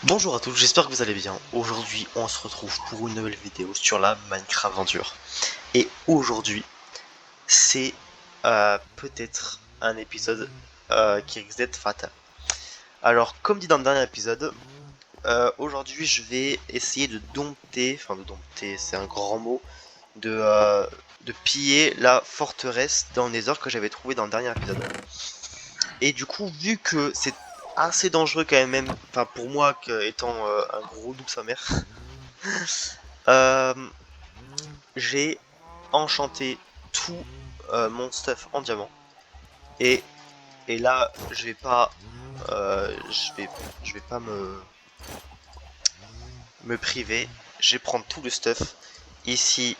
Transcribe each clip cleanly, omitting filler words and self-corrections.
Bonjour à tous, j'espère que vous allez bien. Aujourd'hui, on se retrouve pour une nouvelle vidéo sur la Minecraft Aventure. Et aujourd'hui, c'est peut-être un épisode qui risque d'être fatal. Alors, comme dit dans le dernier épisode, aujourd'hui, je vais essayer de dompter, c'est un grand mot, de piller la forteresse dans les ordres que j'avais trouvé dans le dernier épisode. Et du coup, vu que c'est assez dangereux quand même, enfin pour moi étant un gros noob sa mère, j'ai enchanté tout mon stuff en diamant. Et, et là, je vais pas me priver. Je vais prendre tout le stuff. Ici,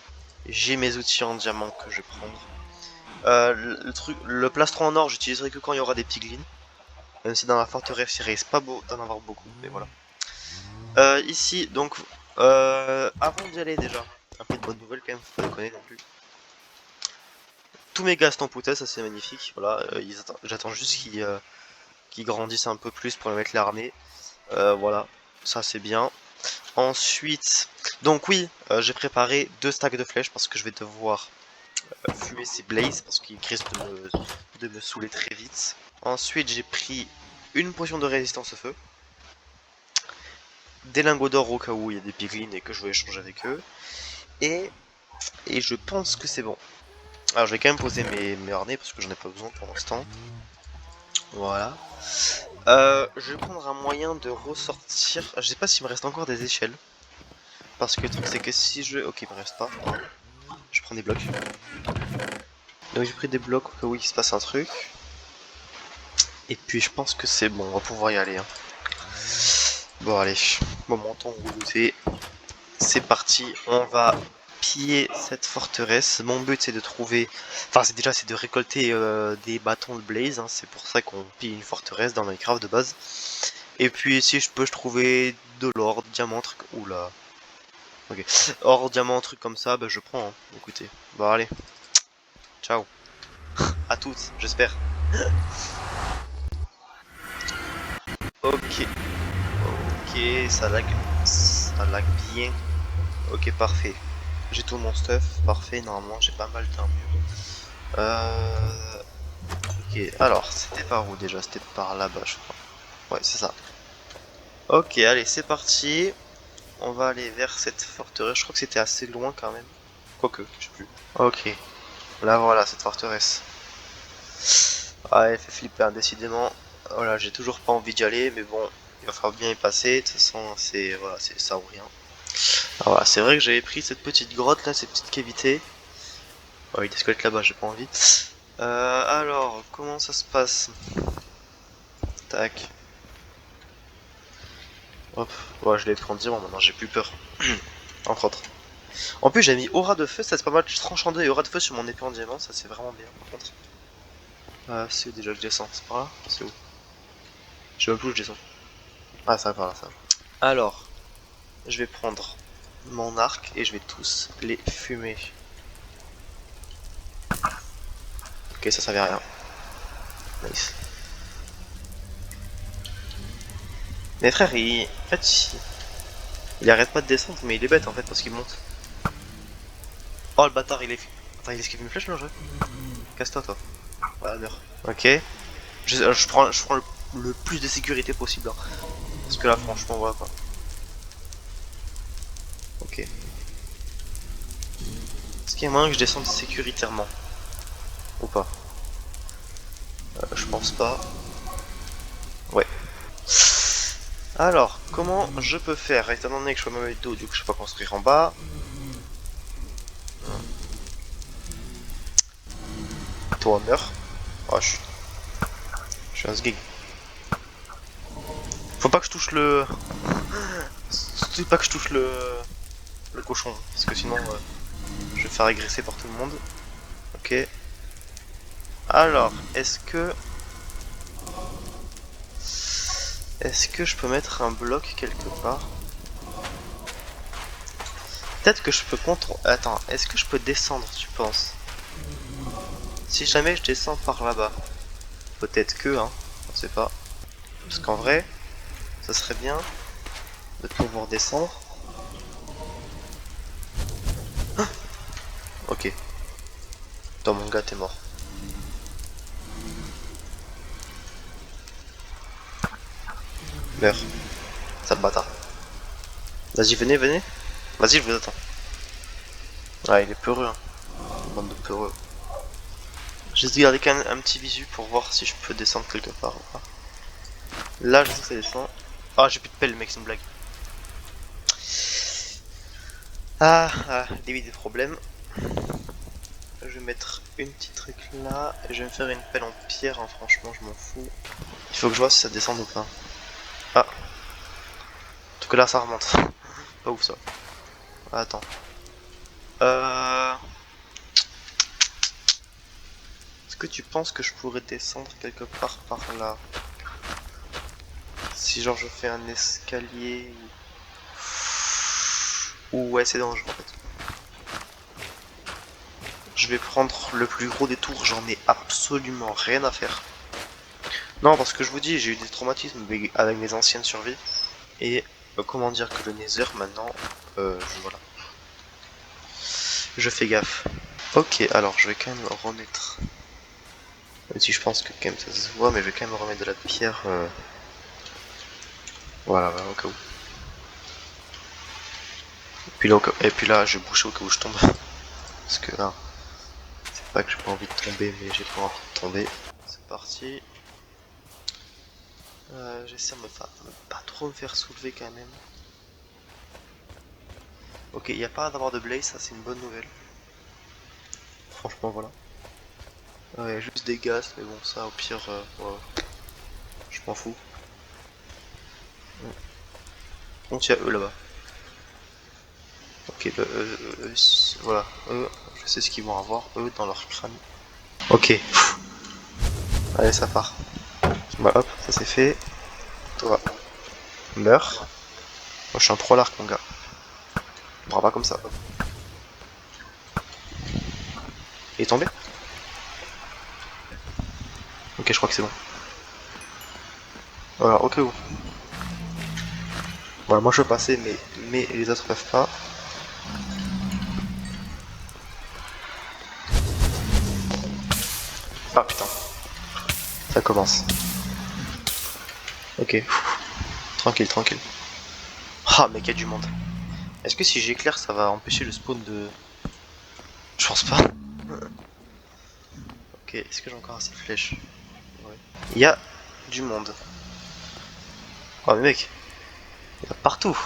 j'ai mes outils en diamant que je vais prendre. Le plastron en or, j'utiliserai que quand il y aura des piglins. Même si dans la forteresse, il risque pas d'en avoir beaucoup, mais voilà. Ici, donc, avant d'y aller déjà, un peu de bonnes nouvelles quand même, faut pas déconner non plus. Tous mes gars sont poutés, ça c'est magnifique. Voilà, j'attends juste qu'ils grandissent un peu plus pour les mettre l'armée. Voilà, ça c'est bien. Ensuite, donc oui, j'ai préparé 2 stacks de flèches parce que je vais devoir fumer ces blazes parce qu'ils risquent de me saouler très vite. Ensuite, j'ai pris une potion de résistance au feu, des lingots d'or au cas où il y a des piglins et que je veux échanger avec eux. Et je pense que c'est bon. Alors je vais quand même poser mes harnais parce que j'en ai pas besoin pour l'instant. Voilà. Je vais prendre un moyen de ressortir. Je sais pas s'il me reste encore des échelles. Parce que le truc c'est que si je... Ok, il me reste pas. Je prends des blocs. Donc j'ai pris des blocs au cas où il se passe un truc. Et puis je pense que c'est bon, on va pouvoir y aller. Hein. Bon allez, moment on roule. C'est parti, on va piller cette forteresse. Mon but c'est de trouver... Enfin c'est de récolter des bâtons de blaze. Hein. C'est pour ça qu'on pille une forteresse dans Minecraft de base. Et puis si je peux trouver de l'or, diamant, truc... Oula. Ok. Or, diamant, truc comme ça, bah je prends. Hein. Écoutez. Bon allez. Ciao. À toutes, j'espère. Ok. Ok, ça lag. Ça lag bien. Ok, parfait. J'ai tout mon stuff. Parfait, normalement j'ai pas mal d'armure. Ok, alors, c'était par où déjà? C'était par là-bas, je crois. Ouais, c'est ça. Ok, allez, c'est parti. On va aller vers cette forteresse. Je crois que c'était assez loin quand même. Quoique, je sais plus. Ok, là voilà, cette forteresse. Ah, elle fait flipper, hein, décidément. Voilà, j'ai toujours pas envie d'y aller, mais bon, il va falloir bien y passer. De toute façon, c'est voilà, c'est ça ou rien. Alors voilà, c'est vrai que j'avais pris cette petite grotte là, cette petite cavité. Oh, il y a des squelettes là-bas, j'ai pas envie. Alors, comment ça se passe? Tac. Hop, ouais, je l'ai pris en diamant, maintenant j'ai plus peur. Entre autres. En plus, j'ai mis aura de feu, ça c'est pas mal. Tranchant et aura de feu sur mon épée en diamant, ça c'est vraiment bien par contre. C'est où déjà que je descends? C'est par là? C'est où? Je sais même plus où je descends. Ah, ça va par là, ça. Alors, je vais prendre mon arc et je vais tous les fumer. Ok, ça servait à rien. Nice. Mais frère, en fait, il arrête pas de descendre, mais il est bête en fait parce qu'il monte. Oh le bâtard, il est. Attends, il esquive une flèche là, je. Casse-toi, toi. Voilà, meurs. Ok. Je prends le plus de sécurité possible. Hein. Parce que là, franchement, voilà quoi. Ok. Est-ce qu'il y a moyen que je descende sécuritairement? Ou pas? Je pense pas. Ouais. Alors, comment je peux faire? Étant donné que je suis même dos, du coup je peux pas construire en bas. Toi, meurs. Oh, je suis un sgeg. Faut pas que je touche le... Surtout pas que je touche le cochon, parce que sinon je vais faire régresser par tout le monde. Ok. Alors, est-ce que je peux mettre un bloc quelque part? Peut-être que je peux contrôler... Attends, est-ce que je peux descendre, tu penses? Si jamais je descends par là-bas. Peut-être que, hein, on sait pas. Parce qu'en vrai, ça serait bien de pouvoir descendre. Ah, ok. Toi mon gars, t'es mort. Meurs. Sale bâtard. Vas-y, venez, venez. Vas-y, je vous attends. Ah, il est peureux, hein. Bande de peureux. J'essaie de garder quand même un petit visu pour voir si je peux descendre quelque part ou pas. Là, je sais que ça descend. Ah, j'ai plus de pelle, mec, c'est une blague. Début des problèmes. Je vais mettre une petite truc là. Et je vais me faire une pelle en pierre, hein, franchement, je m'en fous. Il faut que je vois si ça descend ou pas. Ah. En tout cas, là, ça remonte. Pas ouf, ça. Ah, attends. Est-ce que tu penses que je pourrais descendre quelque part par là? Si genre je fais un escalier ou... Ouais, c'est dangereux en fait. Je vais prendre le plus gros des tours, j'en ai absolument rien à faire. Non, parce que je vous dis, j'ai eu des traumatismes avec mes anciennes survies. Et comment dire que le Nether maintenant, voilà. Je fais gaffe. Ok, alors je vais quand même remettre... Même si je pense que quand même ça se voit, mais je vais quand même remettre de la pierre. Voilà, au cas où. Et puis là, je vais boucher au cas où je tombe. Parce que là, c'est pas que j'ai pas envie de tomber, mais j'ai pas envie de tomber. C'est parti. J'essaie de pas trop me faire soulever quand même. Ok, il n'y a pas d'avoir de blaze, ça c'est une bonne nouvelle. Franchement, voilà. Ouais, juste des gaz, mais bon, ça au pire, ouais, je m'en fous. On tient eux là-bas. Ok, voilà, eux, je sais ce qu'ils vont avoir, eux dans leur crâne. Ok, allez, ça part. Bah hop, ça c'est fait. Toi, meurs. Moi je suis un pro l'arc, mon gars. On pourra pas comme ça. Il est tombé? Ok, je crois que c'est bon. Voilà, ok où. Voilà, moi je peux passer, mais les autres peuvent pas. Ah putain, ça commence. Ok, tranquille, tranquille. Ah, mec, il y a du monde. Est-ce que si j'éclaire, ça va empêcher le spawn de... Je pense pas. Ok, est-ce que j'ai encore assez de flèches? Ouais. Il y a du monde. Oh, mais mec, il y a partout.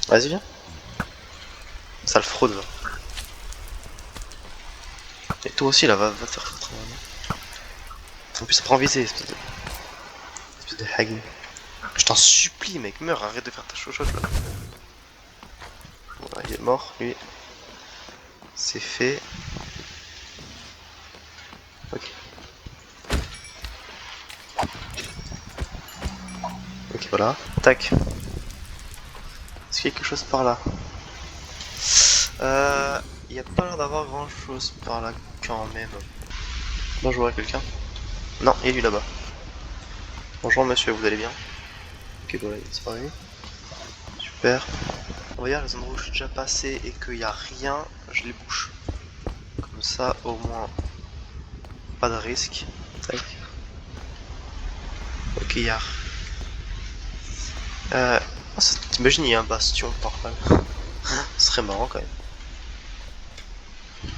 Vas-y, viens. Ça le fraude, là. Et toi aussi, là, va te faire foutre. En plus, ça prend visée, espèce de hag. Je t'en supplie, mec, meurs, arrête de faire ta chochotte, là. Voilà, il est mort, lui. C'est fait. Ok. Ok, voilà. Tac. Est-ce qu'il y a quelque chose par là? Il n'y a pas l'air d'avoir grand chose par là quand même. Bonjour à quelqu'un. Non, il est lui là-bas. Bonjour monsieur, vous allez bien? Ok, voilà, il est disparu. Super. On va dire les endroits où je suis déjà passé et qu'il n'y a rien, je les bouche. Comme ça, au moins, pas de risque. Tac. Ok, il y a... T'imagines, il y a un bastion par là. Ce serait marrant quand même.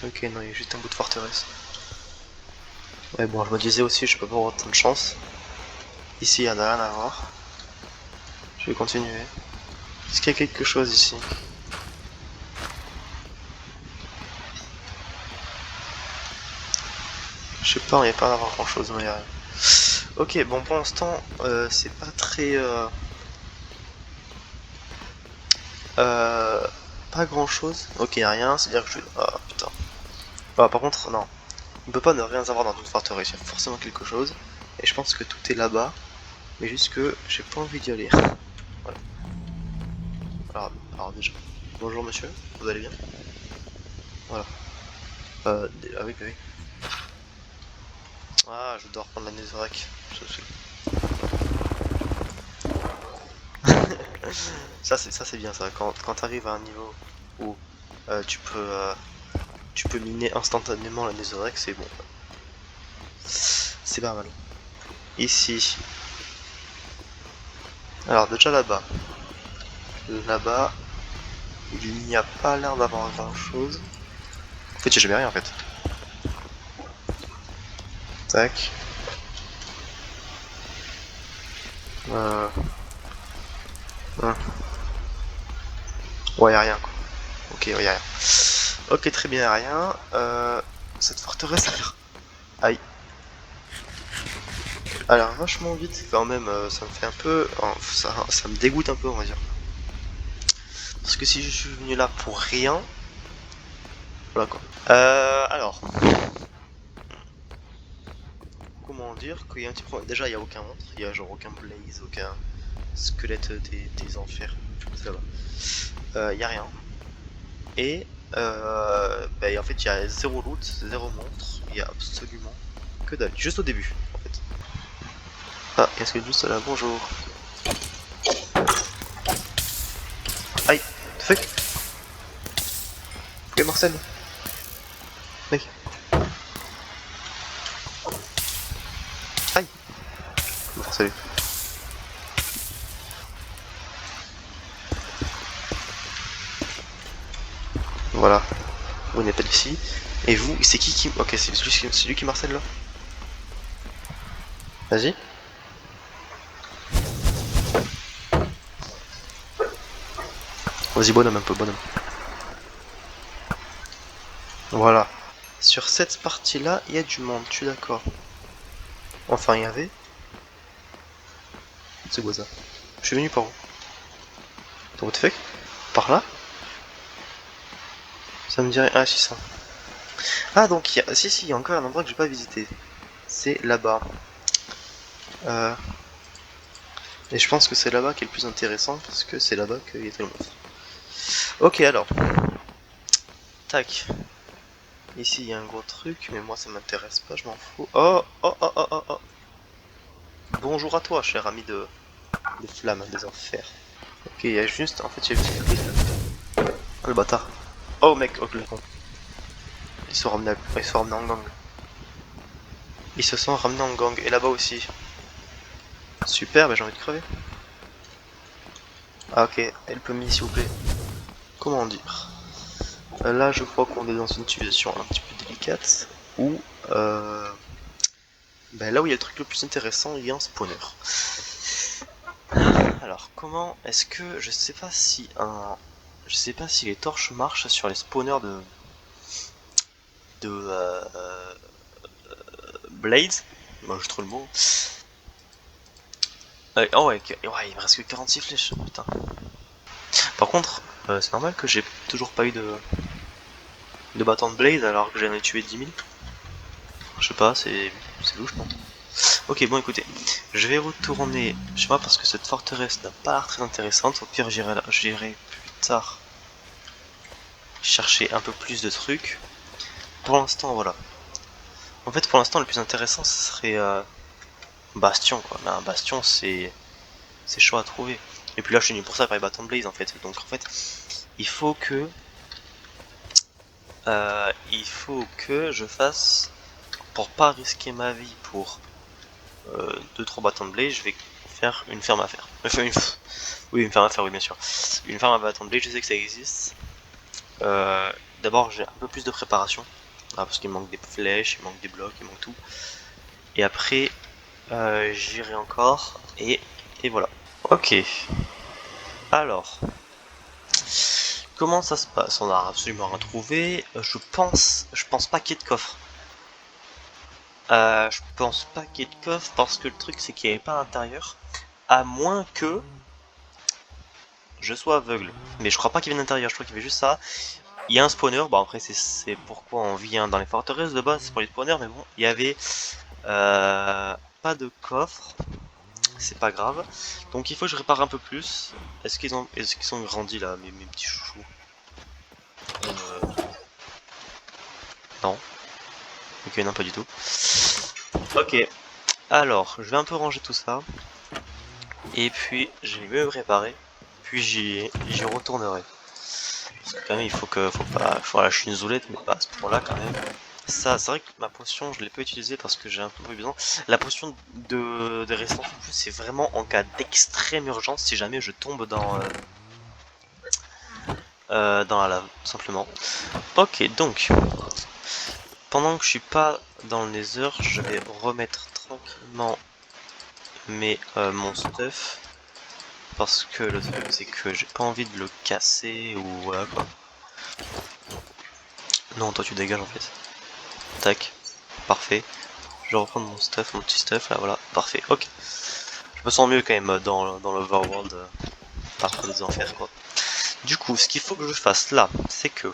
Ok, non, il y a juste un bout de forteresse. Ouais, bon, je me disais aussi, je peux pas avoir tant de chance. Ici, il y en a rien à voir. Je vais continuer. Est-ce qu'il y a quelque chose ici? Je sais pas, il n'y a pas à avoir grand chose, mais rien. Ok, bon, pour l'instant, c'est pas très. Pas grand chose. Ok, y a rien, c'est-à-dire que je. Ah putain. Ah, par contre, non. On peut pas ne rien avoir dans une forteresse, il y a forcément quelque chose. Et je pense que tout est là-bas. Mais juste que j'ai pas envie d'y aller. Voilà. Alors déjà. Bonjour monsieur, vous allez bien? Voilà. Ah oui, oui. Ah, je dois reprendre la Netherrack. Ça c'est bien ça. Quand t'arrives à un niveau où tu peux miner instantanément la Netherrack, c'est bon. C'est pas mal. Ici. Alors déjà là-bas. Là-bas, il n'y a pas l'air d'avoir grand chose. En fait, j'ai jamais rien en fait. Tac. Euh... hum. Ouais, y'a rien quoi. Ok, ouais, y'a rien. Ok, très bien, y'a rien. Cette forteresse a l'air. Aïe. Elle a l'air vachement vite quand même. Ça me fait un peu. Ça me dégoûte un peu, on va dire. Parce que si je suis venu là pour rien. Voilà quoi. Alors. Comment dire qu'il y a un petit problème. Déjà, il n'y a aucun monstre. Il y a genre aucun blaze, aucun squelette des enfers. Ça va. Y a rien. Et bah, en fait, il y a zéro loot, zéro monstre. Il y a absolument que dalle. Juste au début, en fait. Ah, qu'est-ce que juste là? Bonjour. Aïe, fuck. Ok, Marcel. Mec. Aïe. Bon, salut. Voilà. Vous n'êtes pas ici. Et vous, c'est qui. Ok, c'est lui qui Marcel là. Vas-y. Vas-y, bonhomme, un peu, bonhomme. Voilà. Sur cette partie-là, il y a du monde, je suis d'accord. Enfin, il y avait. C'est quoi ça? Je suis venu par où? Dans votre fake? Par là? Ça me dirait. Ah, si, ça. Ah, donc, si, il y a encore un endroit que j'ai pas visité. C'est là-bas. Et je pense que c'est là-bas qui est le plus intéressant parce que c'est là-bas qu'il y a le monstre. Ok, alors. Tac. Ici, il y a un gros truc, mais moi ça m'intéresse pas, je m'en fous. Oh, oh, oh, oh, oh, oh. Bonjour à toi, cher ami des flammes, des enfers. Ok, il y a juste. En fait, j'ai vu. Oh, le bâtard. Oh, mec, oh, le con. Ils se sont ramenés en gang. Ils se sont ramenés en gang. Et là-bas aussi. Super, bah j'ai envie de crever. Ah, ok, help me s'il vous plaît. Comment dire? Là, je crois qu'on est dans une situation un petit peu délicate. Où. Ben là où il y a le truc le plus intéressant, il y a un spawner. Alors, comment est-ce que. Je sais pas si les torches marchent sur les spawners de Blades. Moi, je trouve le mot. Oh ouais, ouais, il me reste que 46 flèches, putain. Par contre, c'est normal que j'ai toujours pas eu de bâton de Blade alors que j'en ai tué 10 000. Je sais pas, c'est louche, non? Ok, bon écoutez, je vais retourner chez moi parce que cette forteresse n'a pas l'air très intéressante. Au pire, j'irai plus tard chercher un peu plus de trucs. Pour l'instant, voilà. En fait, pour l'instant, le plus intéressant, ce serait Bastion, quoi. Mais un Bastion, c'est chaud à trouver. Et puis là, je suis venu pour ça, par les bâtons de Blaze, en fait. Donc, en fait, il faut que je fasse, pour pas risquer ma vie pour 2-3 bâtons de Blaze, je vais faire une ferme à faire. Enfin, oui, une ferme à faire, oui, bien sûr. Une ferme à bâtons de Blaze, je sais que ça existe. D'abord, j'ai un peu plus de préparation. Parce qu'il manque des flèches, il manque des blocs, il manque tout. Et après, j'irai encore. Et voilà. Ok. Alors. Comment ça se passe? On a absolument rien trouvé. Je pense pas qu'il y ait de coffre. Je pense pas qu'il y ait de coffre parce que le truc c'est qu'il n'y avait pas à l'intérieur. À moins que je sois aveugle. Mais je crois pas qu'il y ait d'intérieur, je crois qu'il y avait juste ça. Il y a un spawner, bon après c'est pourquoi on vient dans les forteresses de base, c'est pour les spawners, mais bon, il y avait pas de coffre, c'est pas grave. Donc il faut que je répare un peu plus. Est-ce qu'ils sont grandis là, mes petits chouchous? Non. Ok, non, pas du tout. Ok, alors je vais un peu ranger tout ça. Et puis je vais me préparer. Puis j'y retournerai. Parce que quand même il faut que. Faut pas. Voilà, je suis une zoulette, mais pas à ce point-là quand même. Ça, c'est vrai que ma potion, je l'ai pas utilisée parce que j'ai un peu besoin. La potion de résistance en plus, c'est vraiment en cas d'extrême urgence si jamais je tombe dans la lave, tout simplement. Ok, donc, pendant que je suis pas dans le nether, je vais remettre tranquillement mon stuff. Parce que le truc, c'est que j'ai pas envie de le casser ou voilà quoi. Non, toi tu dégages en fait. Tac, parfait. Je vais reprendre mon petit stuff là, voilà, parfait, ok. Je me sens mieux quand même dans l'overworld, parfois des enfers quoi. Du coup, ce qu'il faut que je fasse là, c'est que...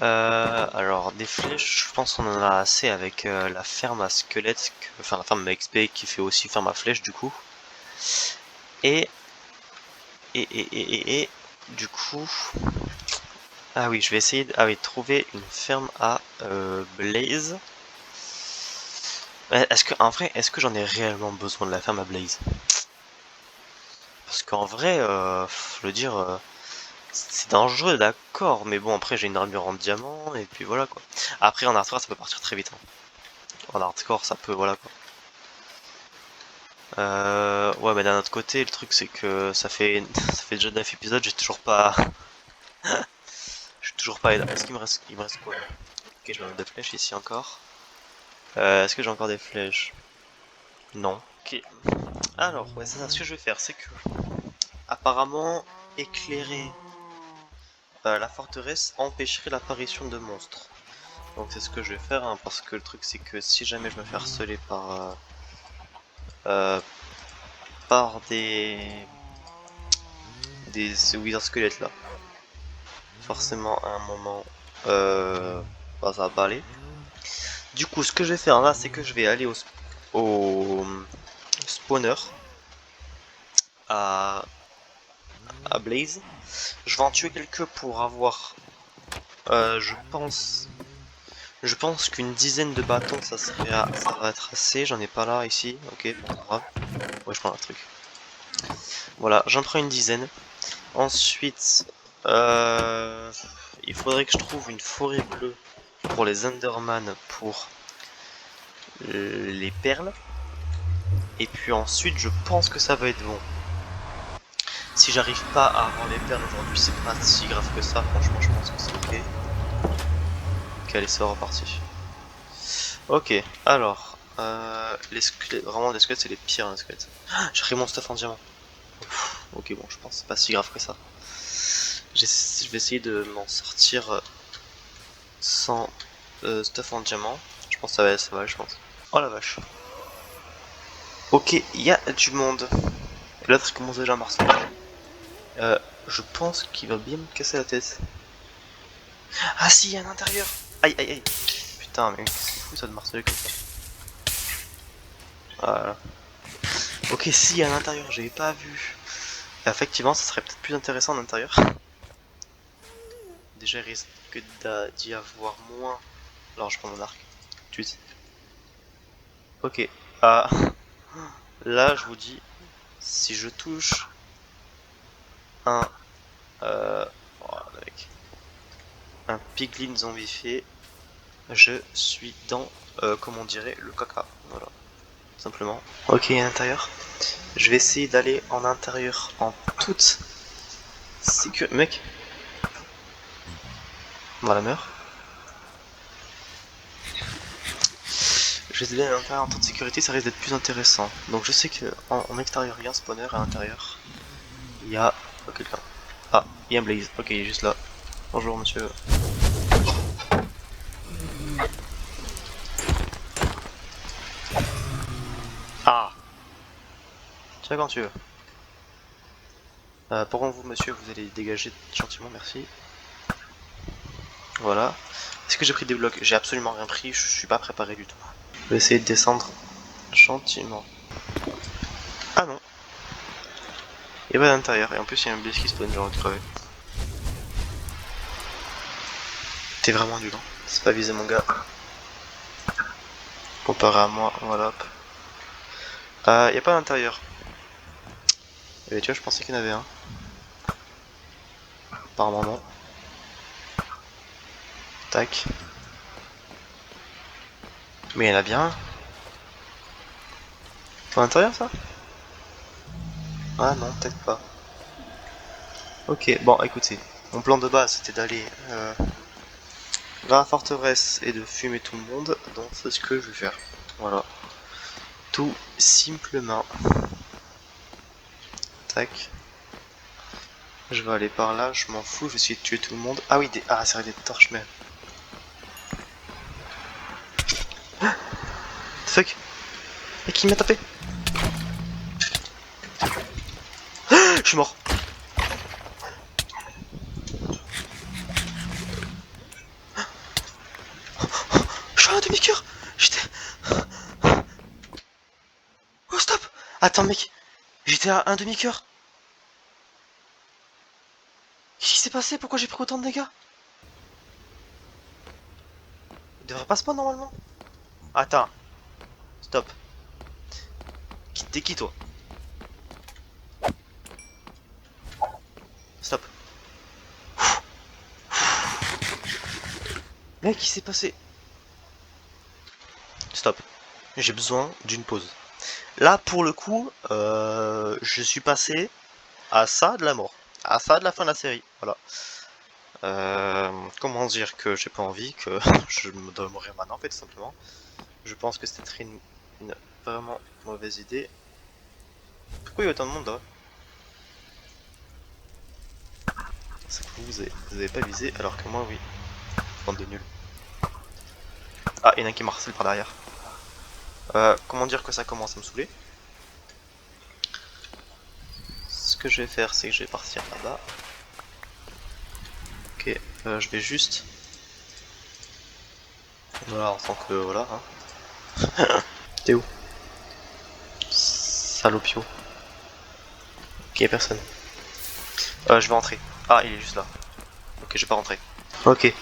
alors, des flèches, je pense qu'on en a assez avec la ferme à squelette, enfin la ferme à XP qui fait aussi ferme à flèche du coup. Et... Du coup... Ah oui, je vais essayer de trouver une ferme à Blaze. Est-ce que, en vrai, est-ce que j'en ai réellement besoin de la ferme à Blaze? Parce qu'en vrai, je veux dire, c'est dangereux, d'accord, mais bon, après j'ai une armure en diamant, et puis voilà quoi. Après en hardcore ça peut partir très vite. Hein. En hardcore ça peut, voilà quoi. Ouais, mais d'un autre côté, le truc c'est que ça fait déjà 9 épisodes, j'ai toujours pas. Je suis toujours pas. Est-ce il me reste quoi? Ok, je vais mettre des flèches ici encore. Est-ce que j'ai encore des flèches? Non. Ok. Alors, ouais, c'est ça, ce que je vais faire, c'est que. Apparemment, éclairer la forteresse empêcherait l'apparition de monstres. Donc c'est ce que je vais faire, hein, parce que le truc c'est que si jamais je me fais harceler euh, par des wizard squelettes là, forcément à un moment, bah, ça va pas aller. Du coup, ce que je vais faire là, c'est que je vais aller au spawner à, à Blaze. Je vais en tuer quelques pour avoir, je pense qu'une dizaine de bâtons, ça va être assez. J'en ai pas là ici, ok, pas grave. Ouais, je prends un truc. Voilà, j'en prends une dizaine. Ensuite, il faudrait que je trouve une forêt bleue pour les Enderman pour les perles. Et puis ensuite, je pense que ça va être bon. Si j'arrive pas à avoir les perles aujourd'hui, c'est pas si grave que ça. Franchement, je pense que c'est ok. Ok, allez, c'est reparti. Ok, alors, les squelettes, vraiment les squelettes, c'est les pires les squelettes. Ah, j'ai pris mon stuff en diamant. Ok, bon, je pense que c'est pas si grave que ça. Je vais essayer de m'en sortir sans stuff en diamant. Je pense que ça va, je pense. Oh la vache. Ok, il y a du monde. L'autre commence déjà à marceler. Je pense qu'il va bien me casser la tête. Ah si, il y a un intérieur. Aïe aïe aïe. Putain, mais c'est fou ça de marceler comme ça. Voilà. Ok, si, il y a un intérieur, j'avais pas vu. Effectivement, ça serait peut-être plus intéressant en intérieur. Déjà, il risque d'y avoir moins. Alors, je prends mon arc. Tout de suite. Ok. Ah. Là, je vous dis, si je touche un. Avec un piglin zombifié, je suis dans, comment on dirait, le caca. Voilà. Simplement. Ok, à l'intérieur. Je vais essayer d'aller en intérieur en toute sécurité. Mec. Voilà, meurt. Je vais aller à l'intérieur en toute sécurité, ça risque d'être plus intéressant. Donc je sais que en extérieur, il y a un spawner, à l'intérieur, il y a quelqu'un. Ah, il y a un Blaze. Ok, il est juste là. Bonjour, monsieur. Ah, tiens quand tu veux. Pour vous, monsieur, vous allez dégager gentiment, merci. Voilà. Est-ce que j'ai pris des blocs? J'ai absolument rien pris, je suis pas préparé du tout. Je vais essayer de descendre gentiment. Ah non. Il y a pas d'intérieur, et en plus il y a un Blaze qui spawn, j'ai envie de crever. T'es vraiment nul, hein. C'est pas visé mon gars. Comparé à moi, voilà. Hop. Y a pas d'intérieur. Et tu vois, je pensais qu'il y en avait un. Apparemment non. Tac. Mais il y en a bien un. Pas d'intérieur ça? Ah non, peut-être pas. Ok, bon écoutez. Mon plan de base c'était d'aller dans la forteresse et de fumer tout le monde. Donc c'est ce que je vais faire. Voilà. Tout simplement. Tac. Je vais aller par là, je m'en fous, je vais essayer de tuer tout le monde. Ah oui, ah c'est vrai, des torches même. Fuck. Et qui m'a tapé? Je suis mort. Je suis à un demi-cœur. J'étais... Oh stop. Attends mec. J'étais à un demi-cœur. Qu'est-ce qui s'est passé? Pourquoi j'ai pris autant de dégâts? Il devrait pas spawn normalement. Attends. Stop. T'es qui toi? Stop. Mec, qu'est-ce qui s'est passé? Stop. J'ai besoin d'une pause. Là, pour le coup, je suis passé à ça de la mort. À ça de la fin de la série. Voilà. Comment dire que j'ai pas envie, que je me dois mourir maintenant, en fait, tout simplement. Je pense que c'était une vraiment mauvaise idée. Pourquoi il y a autant de monde là? C'est que vous avez pas visé, alors que moi, oui. Bande de nuls. Ah, il y en a un qui m'a harcelé par derrière. Comment dire que ça commence à me saouler? Ce que je vais faire, c'est que je vais partir là-bas. Ok, je vais juste... Voilà, en tant que... Voilà, hein. T'es où? Salopio. Ok, personne. Je vais rentrer. Ah, il est juste là. Ok, je vais pas rentrer. Ok.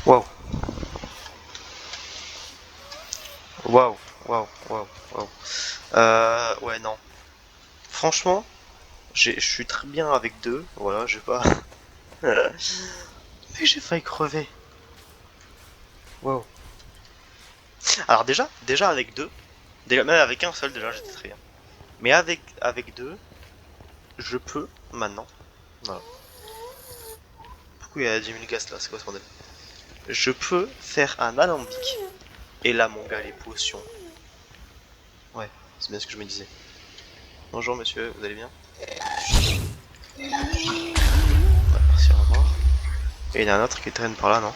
Waouh. Waouh. Waouh. Waouh. Waouh. Ouais, non. Franchement, je suis très bien avec deux. Voilà, j'ai pas... Mais j'ai failli crever. Waouh. Alors déjà avec deux, déjà, même avec un seul déjà j'étais très bien. Mais avec deux, je peux maintenant. Voilà. Pourquoi il y a 10 000 gaz là? C'est quoi ce bordel? Je peux faire un alambic. Et là mon gars les potions. Ouais, c'est bien ce que je me disais. Bonjour monsieur, vous allez bien? Ouais, merci, au revoir. Et il y en a un autre qui traîne par là, non?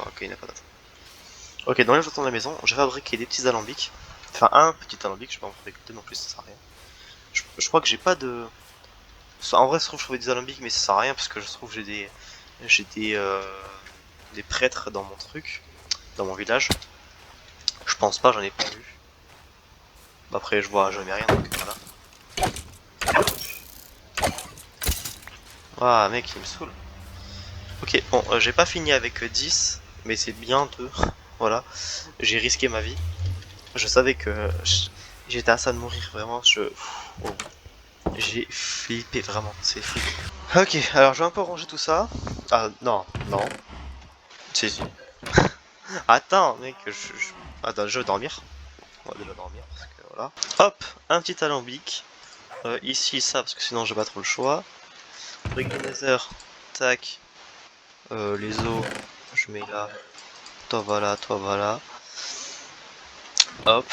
Ok, il n'y en a pas d'autre. Ok, donc là j'entends la maison, je vais fabriquer des petits alambics. Enfin un petit alambic, je vais pas en fabriquer deux non plus, ça sert à rien. Je crois que j'ai pas de... En vrai, je trouve que je trouvais des alambics, mais ça sert à rien parce que je trouve que j'ai des prêtres dans mon truc, dans mon village. Je pense pas, j'en ai pas vu. Bah après, je vois jamais rien, donc voilà. Ah, mec, il me saoule. Ok, bon, j'ai pas fini avec 10, mais c'est bien 2. Voilà, j'ai risqué ma vie. Je savais que j'étais à ça de mourir, vraiment. Oh. J'ai flippé, vraiment, c'est flippé. Ok, alors je vais un peu ranger tout ça. Ah, non, non. Si, si. Attends, mec, Attends, je vais dormir. On va déjà dormir, parce que voilà. Hop, un petit alambic. Ici, ça, parce que sinon j'ai pas trop le choix. Brick de nether, tac. Les os, je mets là. Toi voilà, toi voilà. Hop.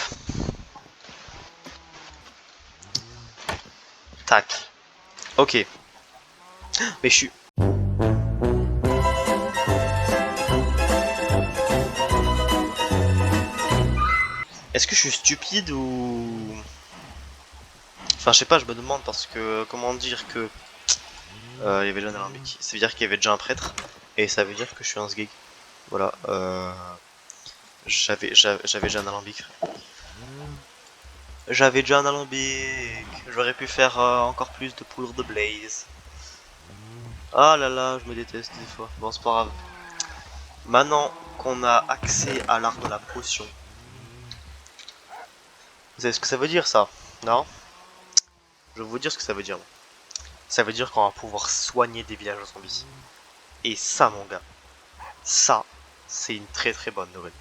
Tac. Ok. Mais je suis... Est-ce que je suis stupide ou... Enfin, je sais pas, je me demande parce que... Comment dire que... il y avait déjà un alambic. Ça veut dire qu'il y avait déjà un prêtre. Et ça veut dire que je suis un sgeg. Voilà. J'avais déjà un alambic. J'avais déjà un alambic. J'aurais pu faire encore plus de poudre de blaze. Ah là là, je me déteste des fois. Bon, c'est pas grave. Maintenant qu'on a accès à l'art de la potion, vous savez ce que ça veut dire ça? Non? Je vais vous dire ce que ça veut dire. Ça veut dire qu'on va pouvoir soigner des villages zombies. Et ça, mon gars, ça, c'est une très très bonne nouvelle.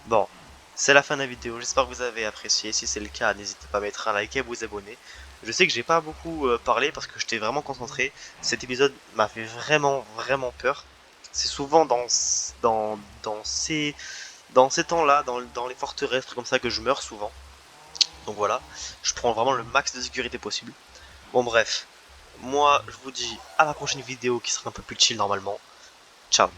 Bon, c'est la fin de la vidéo, j'espère que vous avez apprécié. Si c'est le cas, n'hésitez pas à mettre un like et à vous abonner. Je sais que j'ai pas beaucoup parlé parce que j'étais vraiment concentré. Cet épisode m'a fait vraiment vraiment peur. C'est souvent dans ces temps-là, dans les forteresses, trucs comme ça, que je meurs souvent. Donc voilà, je prends vraiment le max de sécurité possible. Bon bref, moi je vous dis à la prochaine vidéo qui sera un peu plus chill normalement. Ciao.